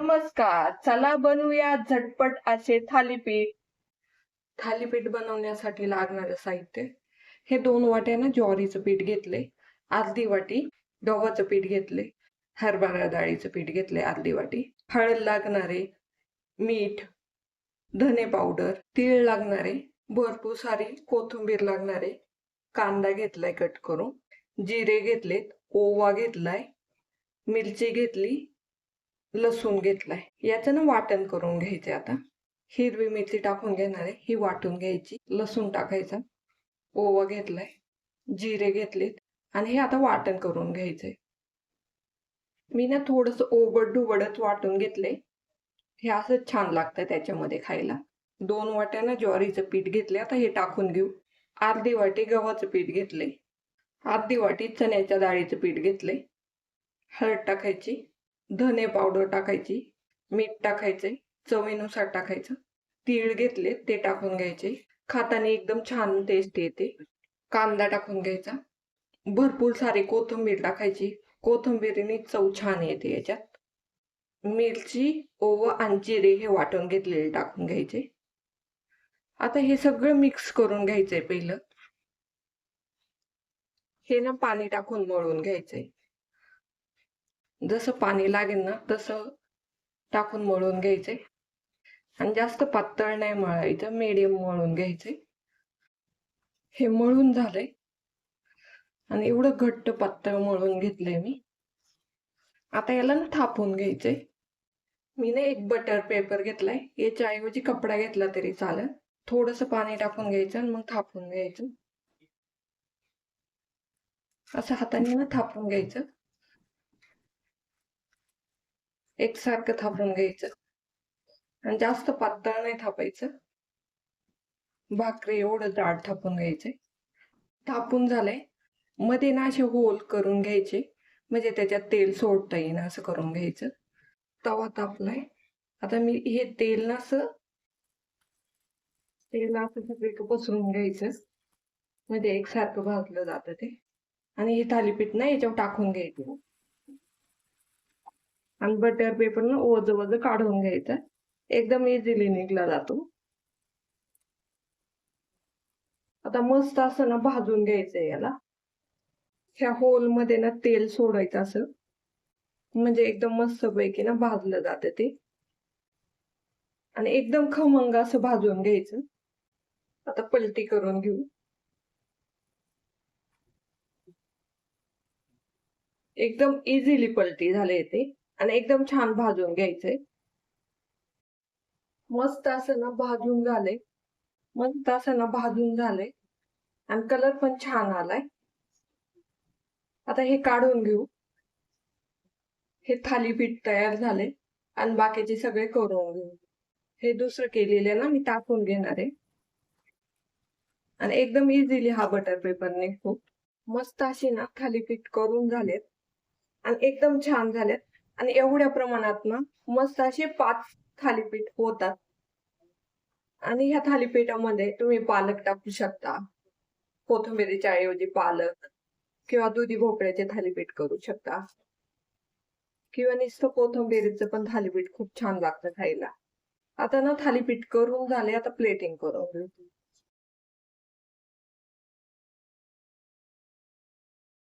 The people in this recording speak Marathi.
नमस्कार. चला बनवूया झटपट असे थालीपीठ. थालीपीठ बनवण्यासाठी लागणारं साहित्य हे 2 वाट्यानं ज्वारीचं पीठ घेतले, अर्धी वाटी गव्हाचं पीठ घेतले, हरभरा डाळीचं पीठ घेतले अर्धी वाटी, हळद लागणारे, मीठ, धने पावडर, तीळ लागणारे, भरपूर सारी कोथिंबीर लागणारे, कांदा घेतलाय कट करून, जिरे घेतलेत, ओवा घेतलाय, मिरची घेतली, लसूण घेतलाय. याचं ना वाटण करून घ्यायचे. आता हिरवी मिरची टाकून घेणार आहे, ही वाटून घ्यायची. लसूण टाकायचा, ओवा घेतलाय, जिरे घेतलेत आणि हे आता वाटण करून घ्यायचंय. मी ना थोडस ओबड धुबडच वाटून घेतले. हे असं छान लागतं त्याच्यामध्ये खायला. 2 वाट्यानं ज्वारीचं पीठ घेतले. आता हे टाकून घेऊ. अर्धी वाटी गव्हाचं पीठ घेतले, अर्धी वाटी चण्याच्या डाळीचं पीठ घेतले, हळद टाकायची, धने पावडर टाकायची, मीठ टाकायचे, चवीनुसार टाकायचं, तीळ घेतले ते टाकून घ्यायचे. खाताना एकदम छान टेस्ट येते. कांदा टाकून घ्यायचा, भरपूर सारी कोथिंबीर टाकायची. कोथिंबीरीने चव छान येते याच्यात. मिरची, ओवा आणि जिरे हे वाटून घेतलेले टाकून घ्यायचे. आता हे सगळं मिक्स करून घ्यायचंय. पहिलं हे ना पाणी टाकून मळून घ्यायचंय. जसं पाणी लागेल ना तसं टाकून मळून घ्यायचे आणि जास्त पातळ नाही मळायचं, मीडियम मळून घ्यायचे. हे मळून झालंय आणि एवढं घट्ट पातळ मळून घेतलंय मी. आता याला ना थापून घ्यायचंय. मी ना एक बटर पेपर घेतलाय, याच्या ऐवजी कपडा घेतला तरी चालेल. थोडस पाणी टाकून घ्यायचं आणि मग थापून घ्यायचं. असं हाताने ना थापून घ्यायचं, एकसारखं थापून घ्यायचं आणि जास्त पातळ नाही थापायचं. भाकरी एवढं जाड थापून घ्यायचंय. थापून झालंय. मध्ये ना असे होल करून घ्यायचे, म्हणजे त्याच्यात तेल सोडता येईन असं करून घ्यायचं. तवा तापलाय. आता मी हे तेल असं सगळीकडे पसरून घ्यायचं, म्हणजे एकसारखं भाजलं जातं ते. आणि हे थालीपीठ ना याच्यावर टाकून घ्यायचं आणि बटर पेपर ना ओझ वज काढून घ्यायचं. एकदम इझिली निघला जातो. आता मस्त असं ना भाजून घ्यायचंय याला. ह्या होल मध्ये ना तेल सोडायचं असं, म्हणजे एकदम मस्त पैकी ना भाजलं जातं ते आणि एकदम खमंग असं भाजून घ्यायचं. आता पलटी करून घेऊ. एकदम इझिली पलटी झाले ते आणि एकदम छान भाजून घ्यायचंय. मस्त असं ना भाजून झाले, मस्त असं ना भाजून झाले आणि कलर पण छान आलाय. आता हे काढून घेऊ. हे थालीपीठ तयार झाले आणि बाकीचे सगळे करून घेऊ. हे दुसरं केलेले ना मी टाकून घेणार आहे आणि एकदम इझिली हा बटर पेपर निघतो. मस्त अशी ना थालीपीठ करून झालेत आणि एकदम छान झालेत आणि एवढ्या प्रमाणात ना मस्त असे 5 थालीपीठ होतात. आणि ह्या थालीपीठामध्ये तुम्ही पालक टाकू शकता, कोथिंबीरीच्या ऐवजी पालक, किंवा दुधी भोपळ्याचे थालीपीठ करू शकता, किंवा नुसतं कोथिंबीरीचं पण थालीपीठ खूप छान लागतं खायला. आता ना थालीपीठ करून झाले. आता प्लेटिंग करून घेऊ.